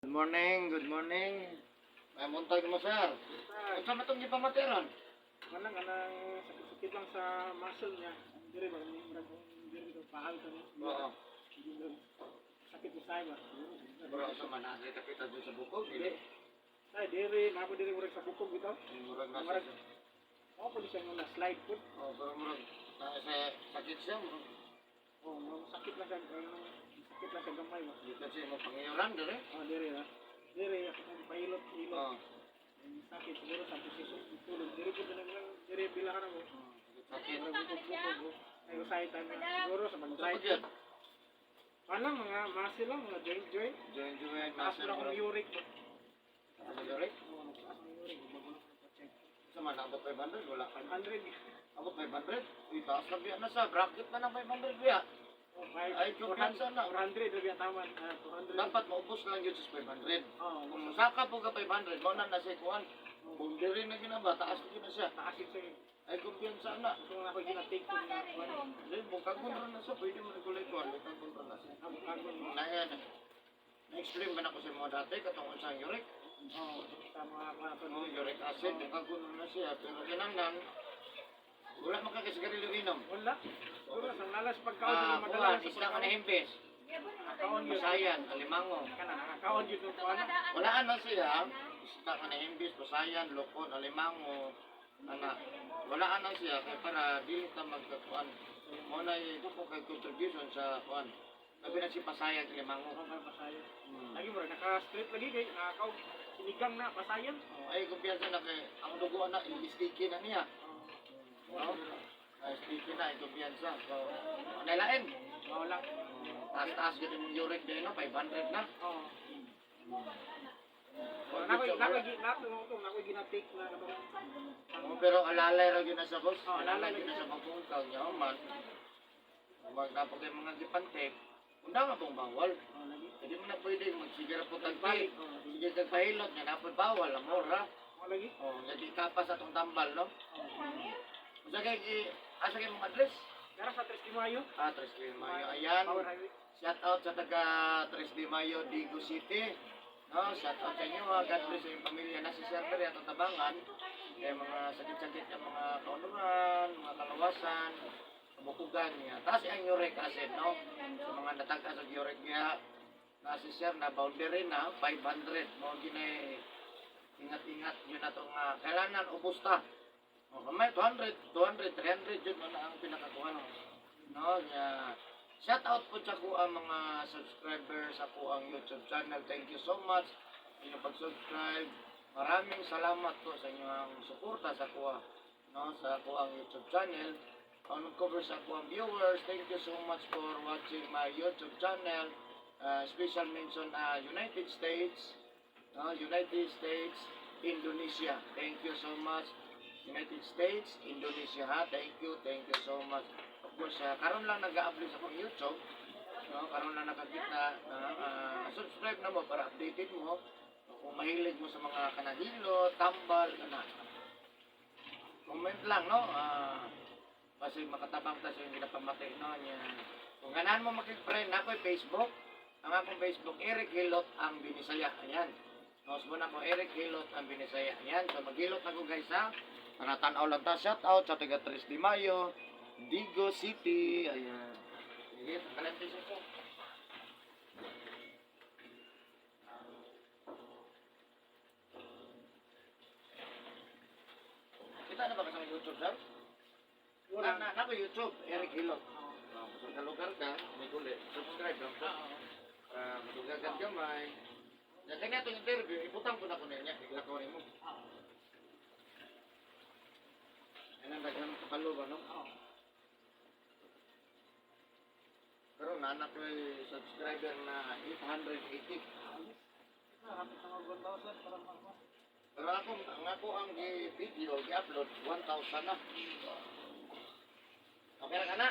Good morning, good morning. May muntag mo, sir. Unsa man tong gipamateron? Kanang sakit-sakit lang sa muscle niya. Diri ba diri ko paal to. Oo. Sakit sa saya. Bro, sa man na kita dito sa bukog, dili. Ay diri, nako diri murag sa bukog bitaw. Murag na Murag. sa. Ako pwede siya na slide foot. Oh, pero murag sa sakit siya. Oh, sakit lang sa gamay ba. Di kasi mo pangiyoran dire. Oh, diri ha. Diri ako kung pailot-ilot. Oo. Sakit siguro sa posisyon tulog. Diri ko diri bilahan ako. Sakit. Bukog. Ay usay time siguro sa Sakit pag-side. yan. Kanang mga muscle lang, mga joint. Join, Taas master lang bro. ang uric. Ano dire? Taas ang uric. Bago lang check. Sa man abot 500 wala ka. 100. Abot 500. Itaas na biya na sa bracket na ng 500 biya. Ay, kumpiyansa na. 400 na biya taman. 400. Dapat maubos lang yun sa 500. Oo. Kung saka po ka 500, mo na nasa kuan. Kung diri na ginaba, taas na gina siya. Taas yun sa'yo. Ay, kumpiyansa na. Gusto nga ako ginatake ko na kuwan. Hindi, bukagon rin na siya. Pwede mo regulate kuan. Bukagon rin na siya. Abog-abog mo. Na yan. Na-explain ba na ko sa mga dati, katong unsang uric? Oo. Sa mga kuwan. No, uric acid, bukagon rin na siya. Pero kinanglan, wala makakasigarilyo inom. Wala. Siguro sa nalas pagkaon sa Kuan, madalas. isla ka na himpis. Kaon yun. Pasayan, alimango. Kana nakakaon yun yung kuwan. Walaan na siya, isda ka na himbis, pasayan, lokon, alimango, anak. Walaan na siya, kaya para dili ka magkakuan. Muna yung po kay contribution sa kuan. Sabi na si pasayan, alimango. Okay, pasayan. Lagi mo rin, naka-strip lagi kay nakakaw. Sinigang na, pasayan. Ay, kumpiyansa na kay, ang dugo na, i-sticky na niya. No? Sticky na, kumpiyansa. So, nailain. Wala. Taas-taas yun yung uric din, no? 500 na. Oo. Nakoy ginatake na katong. Oh, pero alalay ra gyud na sa boss. Oh, alalay Alalay gyud na sa pagkungkaw niya man. Wag na po kayo mga gipantep. Unda nga pong bawal. Oh, lagi. Hindi mo na pwede magsigara po Balik. tagpalik. Sige tagpahilot nga na po bawal ang ora. Oh, lagi. Oh, jadi kapas atong tambal, no? Oh. Sa kay asa kay mong address? Kara sa 3 de Mayo. Ah, 3 de Mayo. Ayan. Power Highway. Shout out sa taga 3 de Mayo, Digo City. No, shout out sa inyo. God bless sa inyong pamilya na si Sir Peri at Tabangan. Kaya mga sakit-sakit ng mga kaunuran, mga kalawasan, kabukugan niya. Tapos ang uric acid, no? Sa mga natagka sa uric niya, na si Sir na boundary na 500. Mo ginay ingat-ingat yun na itong kailangan ubos ta. O, may 200, 300 yun na ang pinakakuha. No, niya. Shout out po sa ko ang mga subscribers sa ko ang YouTube channel. Thank you so much sa inyong pag-subscribe. Maraming salamat po sa inyong suporta sa ko no, sa ko ang YouTube channel. On cover sa ko ang viewers. Thank you so much for watching my YouTube channel. Special mention United States, United States, Indonesia. Thank you so much. United States, Indonesia ha. Thank you so much. Of course, karon lang nag-upload sa pang YouTube. No, karon lang nakakita subscribe na mo para updated mo. Kung mahilig mo sa mga kanahilo, tambal, kana. Comment lang, no? Kasi makatabang ta sa yung ginapamatay, no? Kung ganahan mo makig-friend, ako'y Facebook. Ang akong Facebook, Eric Hilot ang Binisaya. Ayan. Nos mo na ko, Eric Hilot ang Binisaya. Ayan. So, maghilot na ko guys, ha? Tanaw lang ta. Shout out sa taga 3 de Mayo, Digo City. Ayan. Sige, talantin siya po. Kita na ba kasama YouTube, sir? Na ko YouTube, Eric Hilot. Kung sa lugar ka, may kulit. Subscribe lang po. Madugagan gamay. Yan, kaya itong interview, iputang ko na ko niya. Bigla ko rin mo. Yan ang dagang kapalo ba, no? Pero nanak ko yung subscriber na 880. Pero ako ang video, i-upload, 1,000 na. Okay na ka na?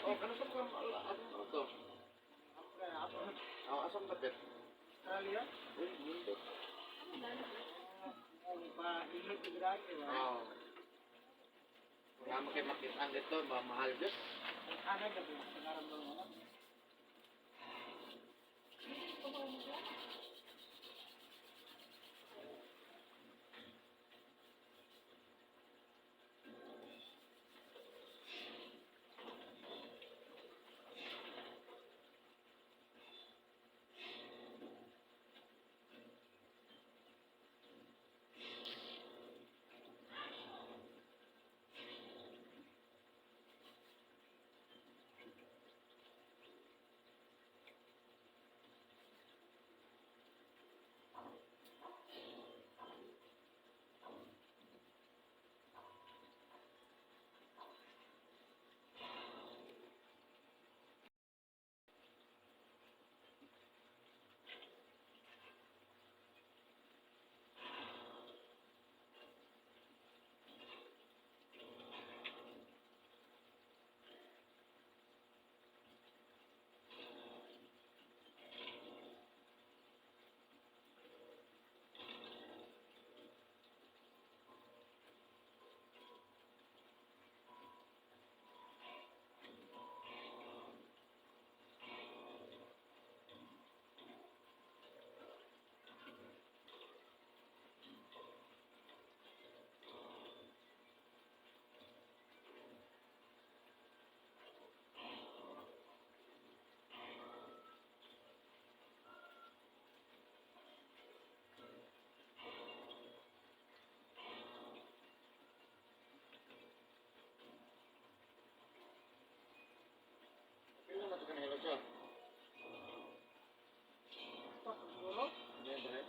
Oh, kano sa mga ano to? Asam tapit. Australia. Uy, mundo. dirahan di ba? Oo. Wala mo kayo makitaan dito, mahal Diyos. Ano na ba? Sa naramdaman mo? Pila na ito ka nahilo siya? Stop, siguro? Hindi, dire.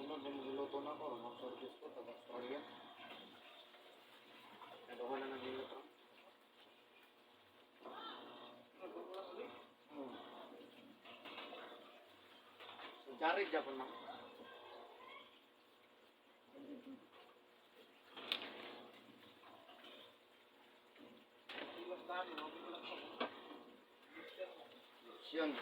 Sunod na niluto na ako, mag-service ko, taga-Australia. Naduha na ng niluto. Nagpapula ulit. So, Jared Japon na. Iwas dami, huwag mo lang ako. Yun.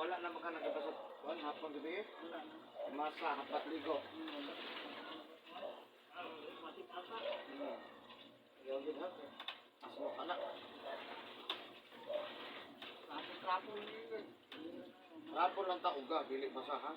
wala na maka nagabasot. Kuan hapon gabi. Masa hapat ligo. Yaw gid ha. Asmo kana. Rapon lang ta uga dili basa ha.